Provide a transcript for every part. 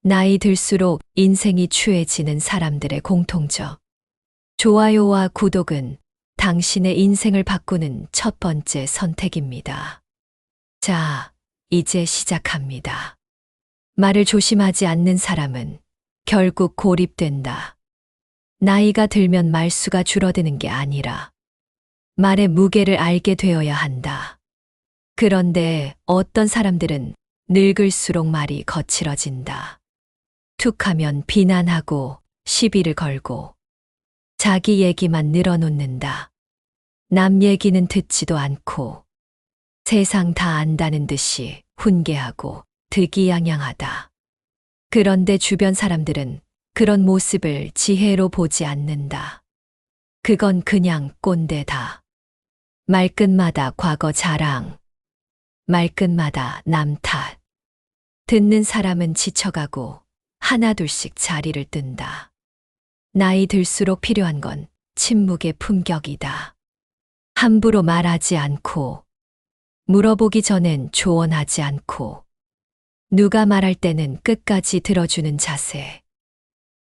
나이 들수록 인생이 추해지는 사람들의 공통점. 좋아요와 구독은 당신의 인생을 바꾸는 첫 번째 선택입니다. 자, 이제 시작합니다. 말을 조심하지 않는 사람은 결국 고립된다. 나이가 들면 말수가 줄어드는 게 아니라 말의 무게를 알게 되어야 한다. 그런데 어떤 사람들은 늙을수록 말이 거칠어진다. 툭하면 비난하고 시비를 걸고 자기 얘기만 늘어놓는다. 남 얘기는 듣지도 않고 세상 다 안다는 듯이 훈계하고 득이양양하다. 그런데 주변 사람들은 그런 모습을 지혜로 보지 않는다. 그건 그냥 꼰대다. 말끝마다 과거 자랑, 말끝마다 남 탓. 듣는 사람은 지쳐가고 하나둘씩 자리를 뜬다. 나이 들수록 필요한 건 침묵의 품격이다. 함부로 말하지 않고, 물어보기 전엔 조언하지 않고, 누가 말할 때는 끝까지 들어주는 자세.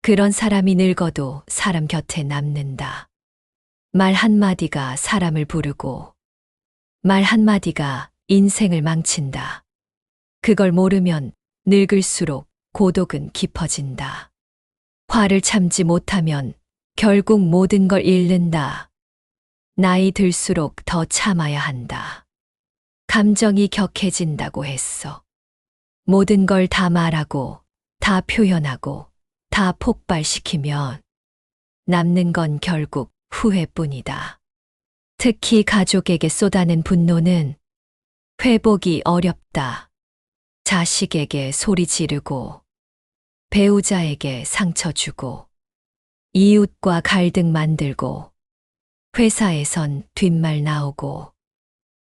그런 사람이 늙어도 사람 곁에 남는다. 말 한마디가 사람을 부르고, 말 한마디가 인생을 망친다. 그걸 모르면 늙을수록 고독은 깊어진다. 화를 참지 못하면 결국 모든 걸 잃는다. 나이 들수록 더 참아야 한다. 감정이 격해진다고 했어. 모든 걸 다 말하고, 다 표현하고, 다 폭발시키면 남는 건 결국 후회뿐이다. 특히 가족에게 쏟아낸 분노는 회복이 어렵다. 자식에게 소리 지르고, 배우자에게 상처 주고, 이웃과 갈등 만들고, 회사에선 뒷말 나오고,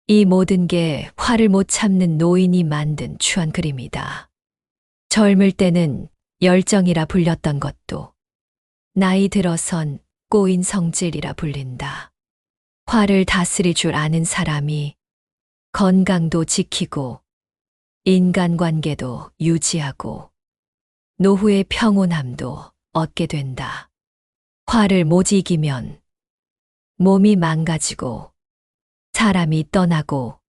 이 모든 게 화를 못 참는 노인이 만든 추한 그림이다. 젊을 때는 열정이라 불렸던 것도 나이 들어선 꼬인 성질이라 불린다. 화를 다스릴 줄 아는 사람이 건강도 지키고 인간관계도 유지하고 노후의 평온함도 얻게 된다. 화를 못 이기면 몸이 망가지고 사람이 떠나고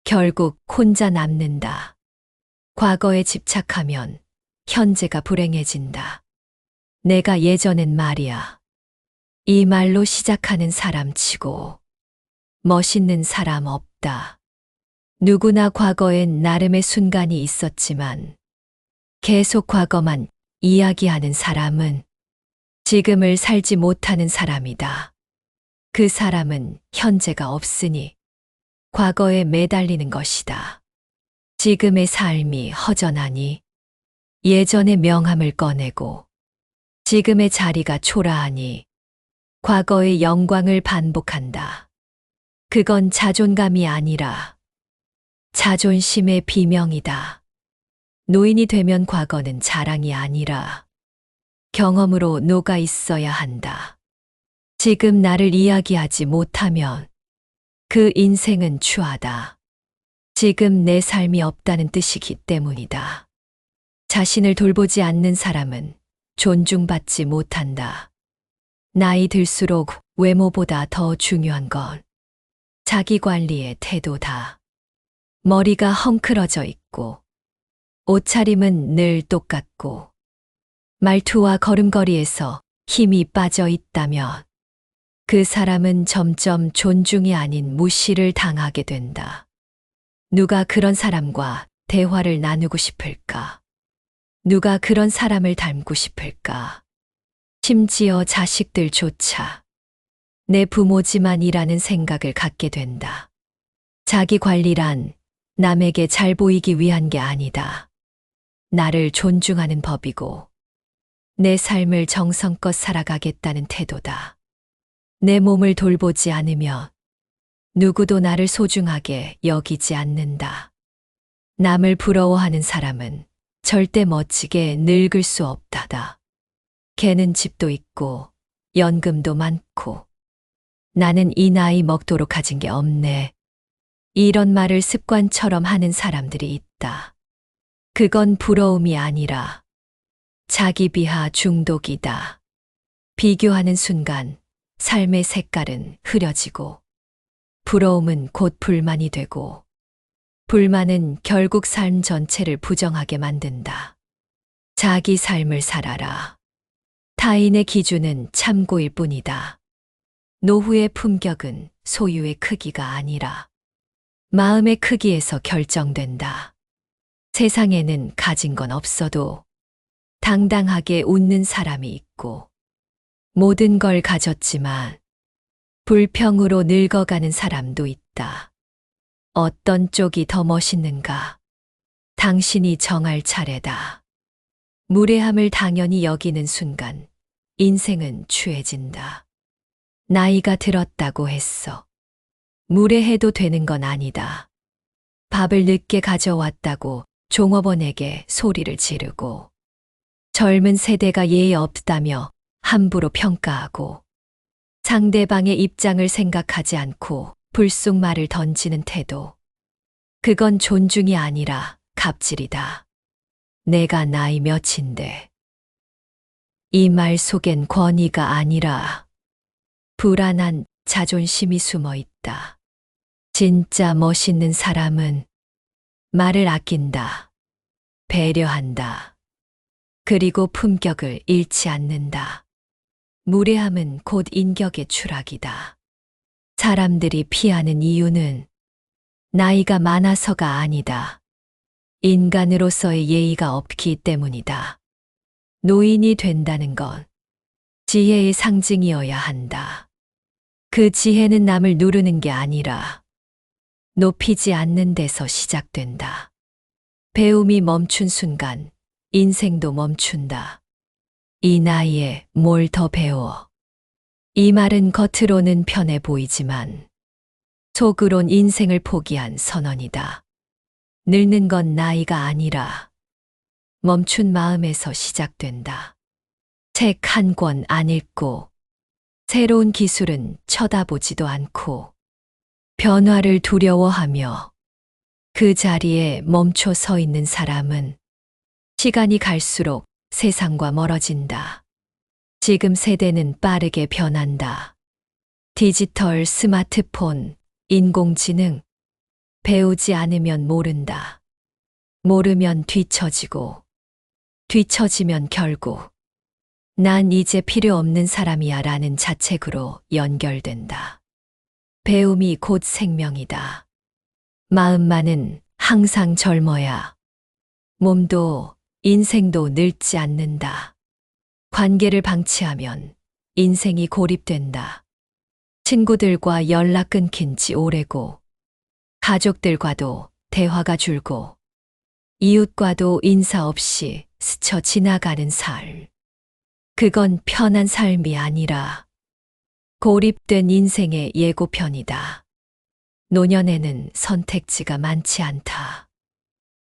결국 혼자 남는다. 과거에 집착하면 현재가 불행해진다. 내가 예전엔 말이야. 이 말로 시작하는 사람 치고 멋있는 사람 없다. 누구나 과거엔 나름의 순간이 있었지만 계속 과거만 이야기하는 사람은 지금을 살지 못하는 사람이다. 그 사람은 현재가 없으니 과거에 매달리는 것이다. 지금의 삶이 허전하니 예전의 명함을 꺼내고 지금의 자리가 초라하니 과거의 영광을 반복한다. 그건 자존감이 아니라 자존심의 비명이다. 노인이 되면 과거는 자랑이 아니라 경험으로 녹아 있어야 한다. 지금 나를 이야기하지 못하면 그 인생은 추하다. 지금 내 삶이 없다는 뜻이기 때문이다. 자신을 돌보지 않는 사람은 존중받지 못한다. 나이 들수록 외모보다 더 중요한 건 자기 관리의 태도다. 머리가 헝클어져 있고 옷차림은 늘 똑같고 말투와 걸음걸이에서 힘이 빠져 있다면 그 사람은 점점 존중이 아닌 무시를 당하게 된다. 누가 그런 사람과 대화를 나누고 싶을까? 누가 그런 사람을 닮고 싶을까? 심지어 자식들조차 내 부모지만이라는 생각을 갖게 된다. 자기 관리란 남에게 잘 보이기 위한 게 아니다. 나를 존중하는 법이고 내 삶을 정성껏 살아가겠다는 태도다. 내 몸을 돌보지 않으면 누구도 나를 소중하게 여기지 않는다. 남을 부러워하는 사람은 절대 멋지게 늙을 수 없다다. 걔는 집도 있고 연금도 많고 나는 이 나이 먹도록 가진 게 없네. 이런 말을 습관처럼 하는 사람들이 있다. 그건 부러움이 아니라 자기 비하 중독이다. 비교하는 순간 삶의 색깔은 흐려지고 부러움은 곧 불만이 되고 불만은 결국 삶 전체를 부정하게 만든다. 자기 삶을 살아라. 타인의 기준은 참고일 뿐이다. 노후의 품격은 소유의 크기가 아니라 마음의 크기에서 결정된다. 세상에는 가진 건 없어도 당당하게 웃는 사람이 있고 모든 걸 가졌지만 불평으로 늙어가는 사람도 있다. 어떤 쪽이 더 멋있는가? 당신이 정할 차례다. 무례함을 당연히 여기는 순간 인생은 추해진다. 나이가 들었다고 했어. 무례해도 되는 건 아니다. 밥을 늦게 가져왔다고 종업원에게 소리를 지르고 젊은 세대가 예의 없다며 함부로 평가하고 상대방의 입장을 생각하지 않고 불쑥 말을 던지는 태도. 그건 존중이 아니라 갑질이다. 내가 나이 몇인데. 이 말 속엔 권위가 아니라 불안한 자존심이 숨어 있다. 진짜 멋있는 사람은 말을 아낀다. 배려한다. 그리고 품격을 잃지 않는다. 무례함은 곧 인격의 추락이다. 사람들이 피하는 이유는 나이가 많아서가 아니다. 인간으로서의 예의가 없기 때문이다. 노인이 된다는 건 지혜의 상징이어야 한다. 그 지혜는 남을 누르는 게 아니라 높이지 않는 데서 시작된다. 배움이 멈춘 순간 인생도 멈춘다. 이 나이에 뭘 더 배워? 이 말은 겉으로는 편해 보이지만 속으론 인생을 포기한 선언이다. 늙는 건 나이가 아니라 멈춘 마음에서 시작된다. 책 한 권 안 읽고 새로운 기술은 쳐다보지도 않고 변화를 두려워하며 그 자리에 멈춰 서 있는 사람은 시간이 갈수록 세상과 멀어진다. 지금 세대는 빠르게 변한다. 디지털, 스마트폰, 인공지능. 배우지 않으면 모른다. 모르면 뒤처지고, 뒤처지면 결국 난 이제 필요 없는 사람이야 라는 자책으로 연결된다. 배움이 곧 생명이다. 마음만은 항상 젊어야 몸도 인생도 늙지 않는다. 관계를 방치하면 인생이 고립된다. 친구들과 연락 끊긴 지 오래고, 가족들과도 대화가 줄고, 이웃과도 인사 없이 스쳐 지나가는 삶. 그건 편한 삶이 아니라 고립된 인생의 예고편이다. 노년에는 선택지가 많지 않다.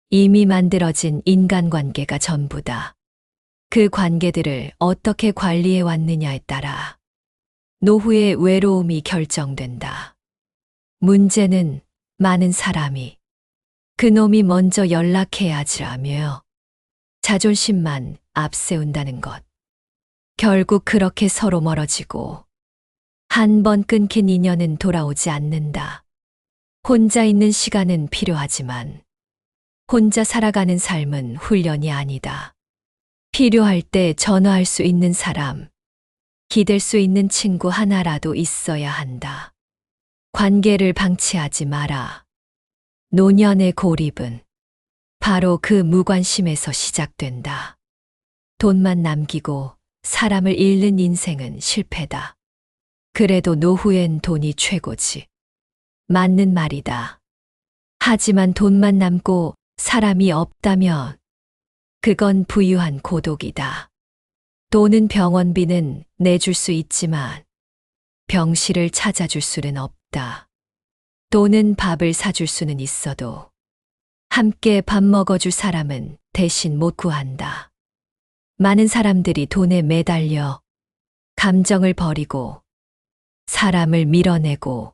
이미 만들어진 인간관계가 전부다. 그 관계들을 어떻게 관리해 왔느냐에 따라 노후의 외로움이 결정된다. 문제는 많은 사람이 그놈이 먼저 연락해야지라며 자존심만 앞세운다는 것. 결국 그렇게 서로 멀어지고 한 번 끊긴 인연은 돌아오지 않는다. 혼자 있는 시간은 필요하지만 혼자 살아가는 삶은 훈련이 아니다. 필요할 때 전화할 수 있는 사람, 기댈 수 있는 친구 하나라도 있어야 한다. 관계를 방치하지 마라. 노년의 고립은 바로 그 무관심에서 시작된다. 돈만 남기고 사람을 잃는 인생은 실패다. 그래도 노후엔 돈이 최고지. 맞는 말이다. 하지만 돈만 남고 사람이 없다면 그건 부유한 고독이다. 돈은 병원비는 내줄 수 있지만 병실을 찾아줄 수는 없다. 돈은 밥을 사줄 수는 있어도 함께 밥 먹어줄 사람은 대신 못 구한다. 많은 사람들이 돈에 매달려 감정을 버리고 사람을 밀어내고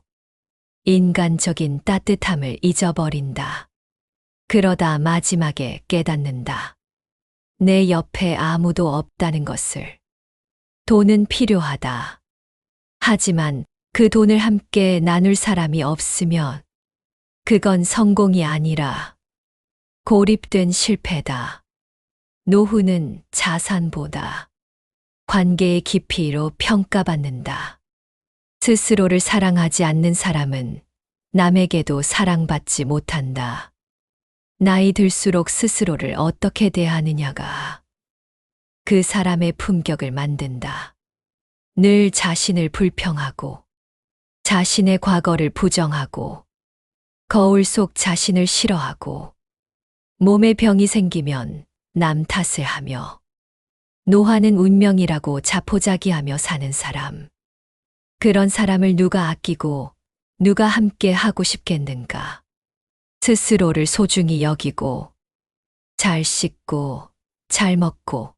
인간적인 따뜻함을 잊어버린다. 그러다 마지막에 깨닫는다. 내 옆에 아무도 없다는 것을. 돈은 필요하다. 하지만 그 돈을 함께 나눌 사람이 없으면 그건 성공이 아니라 고립된 실패다. 노후는 자산보다 관계의 깊이로 평가받는다. 스스로를 사랑하지 않는 사람은 남에게도 사랑받지 못한다. 나이 들수록 스스로를 어떻게 대하느냐가 그 사람의 품격을 만든다. 늘 자신을 불평하고 자신의 과거를 부정하고 거울 속 자신을 싫어하고 몸에 병이 생기면 남 탓을 하며 노화는 운명이라고 자포자기하며 사는 사람. 그런 사람을 누가 아끼고 누가 함께 하고 싶겠는가. 스스로를 소중히 여기고 잘 씻고 잘 먹고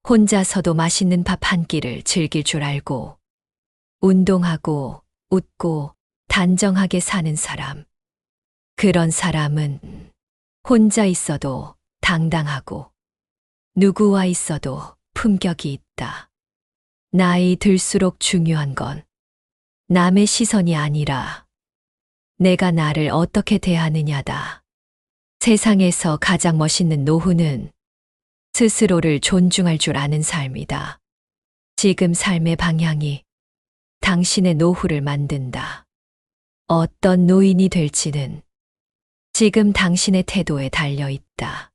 혼자서도 맛있는 밥 한 끼를 즐길 줄 알고 운동하고 웃고 단정하게 사는 사람. 그런 사람은 혼자 있어도 당당하고 누구와 있어도 품격이 있다. 나이 들수록 중요한 건 남의 시선이 아니라 내가 나를 어떻게 대하느냐다. 세상에서 가장 멋있는 노후는 스스로를 존중할 줄 아는 삶이다. 지금 삶의 방향이 당신의 노후를 만든다. 어떤 노인이 될지는 지금 당신의 태도에 달려 있다.